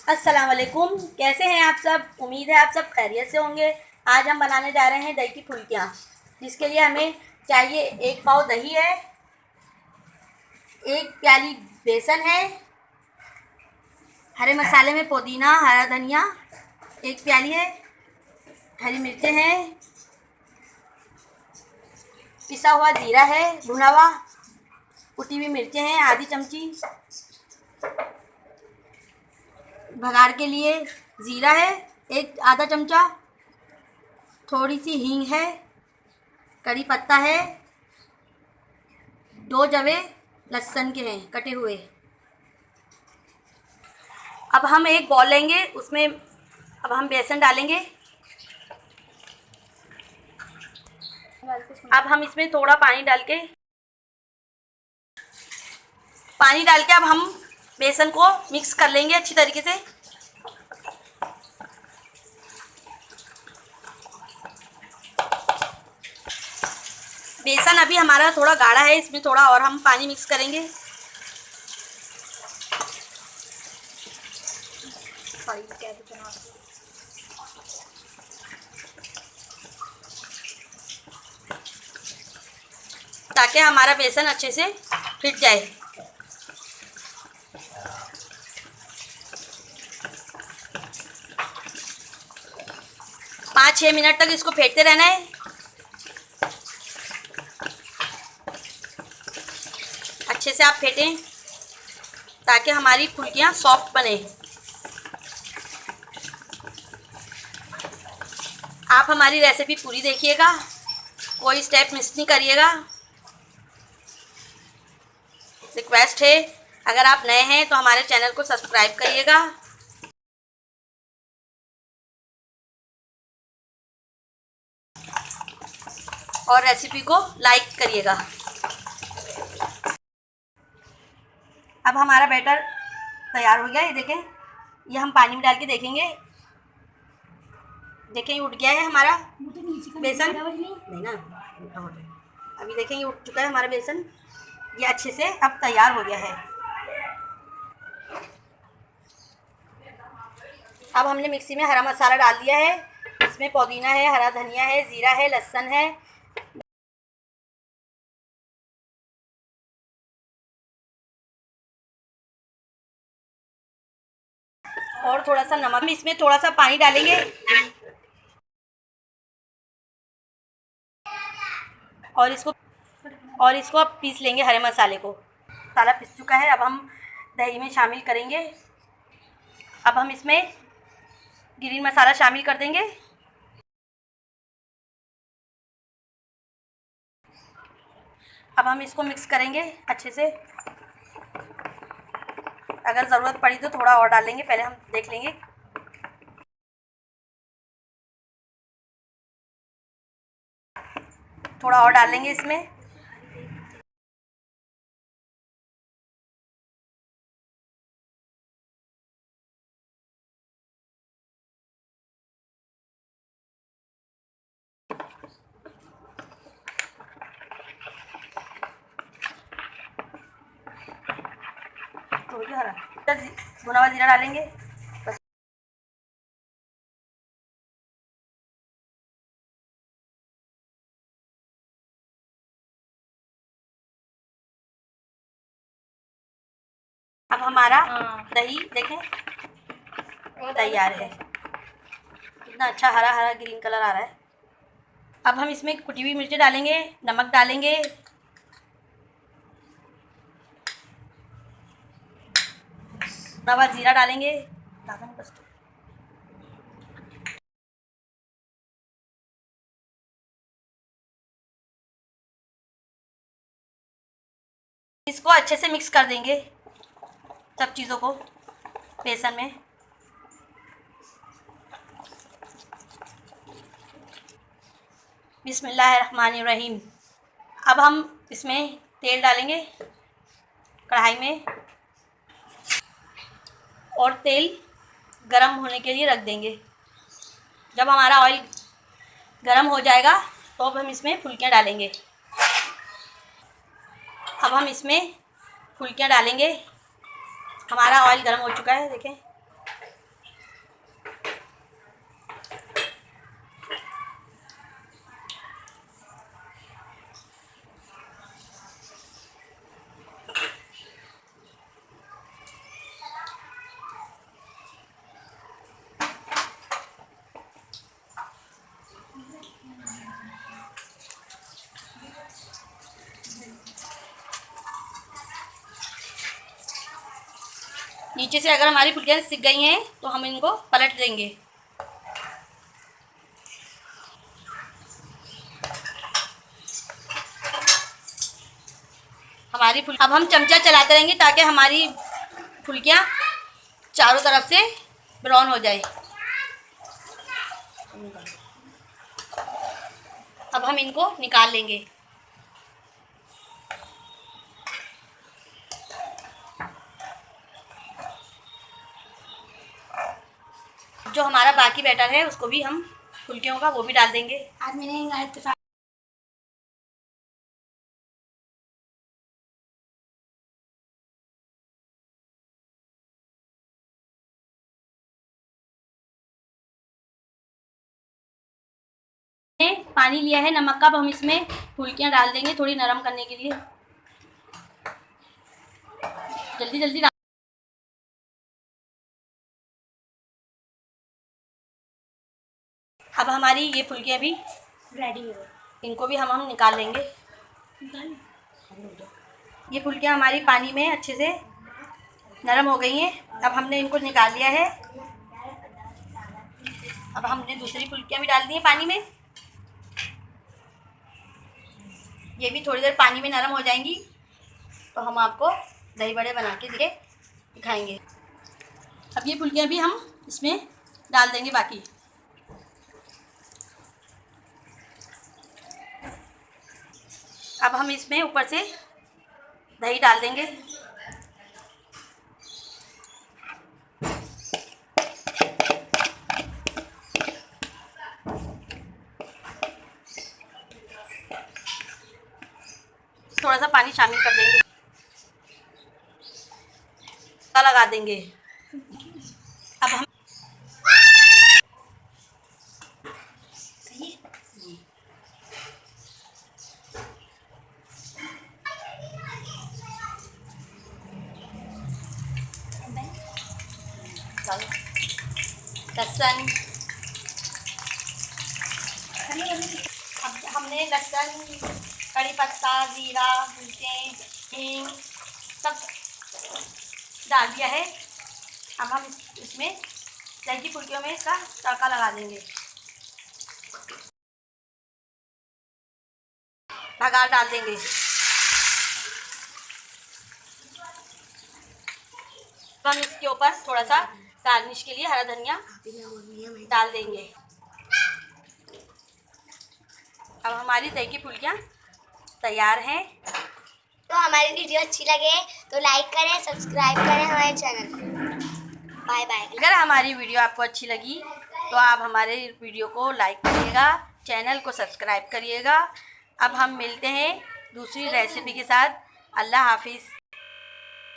अस्सलाम वालेकुम। कैसे हैं आप सब? उम्मीद है आप सब खैरियत से होंगे। आज हम बनाने जा रहे हैं दही की फुल्कियाँ, जिसके लिए हमें चाहिए 1 पाव दही है, 1 प्याली बेसन है, हरे मसाले में पुदीना हरा धनिया 1 प्याली है, हरी मिर्चें हैं, पिसा हुआ जीरा है भुना हुआ, कुटी हुई मिर्चें हैं आधी चमची, भगार के लिए ज़ीरा है आधा चमचा, थोड़ी सी हींग है, करी पत्ता है, 2 जवे लहसुन के हैं कटे हुए। अब हम एक बॉल लेंगे, उसमें अब हम बेसन डालेंगे। अब हम इसमें थोड़ा पानी डाल के अब हम बेसन को मिक्स कर लेंगे अच्छी तरीके से। बेसन अभी हमारा थोड़ा गाढ़ा है, इसमें थोड़ा और हम पानी मिक्स करेंगे। ताकि हमारा बेसन अच्छे से फिट जाए। पाँच 6 मिनट तक इसको फेंटते रहना है। अच्छे से आप फेंटें ताकि हमारी फुल्कियाँ सॉफ्ट बने। आप हमारी रेसिपी पूरी देखिएगा, कोई स्टेप मिस नहीं करिएगा। रिक्वेस्ट है, अगर आप नए हैं तो हमारे चैनल को सब्सक्राइब करिएगा। और रेसिपी को लाइक करिएगा। अब हमारा बैटर तैयार हो गया, ये देखें। ये हम पानी में डाल के देखेंगे। देखें ये उठ गया है हमारा बेसन, नहीं ना, अभी देखें ये उठ चुका है हमारा बेसन। ये अच्छे से अब तैयार हो गया है। अब हमने मिक्सी में हरा मसाला डाल दिया है। इसमें पुदीना है, हरा धनिया है, ज़ीरा है, लहसुन है, और थोड़ा सा नमक। हम इसमें थोड़ा सा पानी डालेंगे और इसको अब पीस लेंगे हरे मसाले को। मसाला पिस चुका है, अब हम दही में शामिल करेंगे। अब हम इसमें ग्रीन मसाला शामिल कर देंगे। अब हम इसको मिक्स करेंगे अच्छे से। अगर ज़रूरत पड़ी तो थोड़ा और डालेंगे, पहले हम देख लेंगे। थोड़ा और डालेंगे इसमें। तो ये हरा भुना हुआ जीरा डालेंगे। बस अब हमारा दही देखें तैयार है। कितना अच्छा हरा हरा ग्रीन कलर आ रहा है। अब हम इसमें कुटी हुई मिर्ची डालेंगे, नमक डालेंगे, भुना हुआ जीरा डालेंगे। इसको अच्छे से मिक्स कर देंगे सब चीज़ों को बेसन में। बिस्मिल्लाहिर्रहमानिर्रहीम। अब हम इसमें तेल डालेंगे कढ़ाई में और तेल गरम होने के लिए रख देंगे। जब हमारा ऑयल गरम हो जाएगा तो अब हम इसमें फुल्कियाँ डालेंगे। अब हम इसमें फुल्कियाँ डालेंगे। हमारा ऑयल गरम हो चुका है, देखें। नीचे से अगर हमारी फुल्कियाँ सिक गई हैं तो हम इनको पलट देंगे। अब हम चमचा चलाते रहेंगे ताकि हमारी फुल्कियाँ चारों तरफ से ब्राउन हो जाए। अब हम इनको निकाल लेंगे। जो हमारा बाकी बैटर है उसको भी हम फुल्कियों का वो भी डाल देंगे। आज मैंने पानी लिया है नमक का, अब हम इसमें फुल्कियाँ डाल देंगे थोड़ी नरम करने के लिए। जल्दी जल्दी डाल। अब हमारी ये फुल्कियाँ भी रेडी है, इनको भी हम निकाल लेंगे। ये फुल्कियाँ हमारी पानी में अच्छे से नरम हो गई हैं। अब हमने इनको निकाल लिया है। अब हमने दूसरी फुल्कियाँ भी डाल दी हैं पानी में। ये भी थोड़ी देर पानी में नरम हो जाएंगी तो हम आपको दही बड़े बना के दिखाएंगे। अब ये फुल्कियाँ भी हम इसमें डाल देंगे बाकी। अब हम इसमें ऊपर से दही डाल देंगे। थोड़ा सा पानी शामिल कर देंगे, लगा देंगे। अब हम लहसुन, अब हमने लहसुन, कड़ी पत्ता, जीरा, मिर्चें, हींग सब डाल दिया है। अब हम इसमें दही की फुल्कियों में इसका तड़का लगा देंगे। बघार डाल देंगे। हम इसके ऊपर थोड़ा सा गार्निश के लिए हरा धनिया डाल देंगे। अब हमारी दही की फुल्कियाँ तैयार हैं। तो हमारी वीडियो अच्छी लगे तो लाइक करें, सब्सक्राइब करें हमारे चैनल को। Bye bye. अगर हमारी वीडियो आपको अच्छी लगी तो आप हमारे वीडियो को लाइक करिएगा, चैनल को सब्सक्राइब करिएगा। अब हम मिलते हैं दूसरी रेसिपी के साथ। अल्लाह हाफिज़।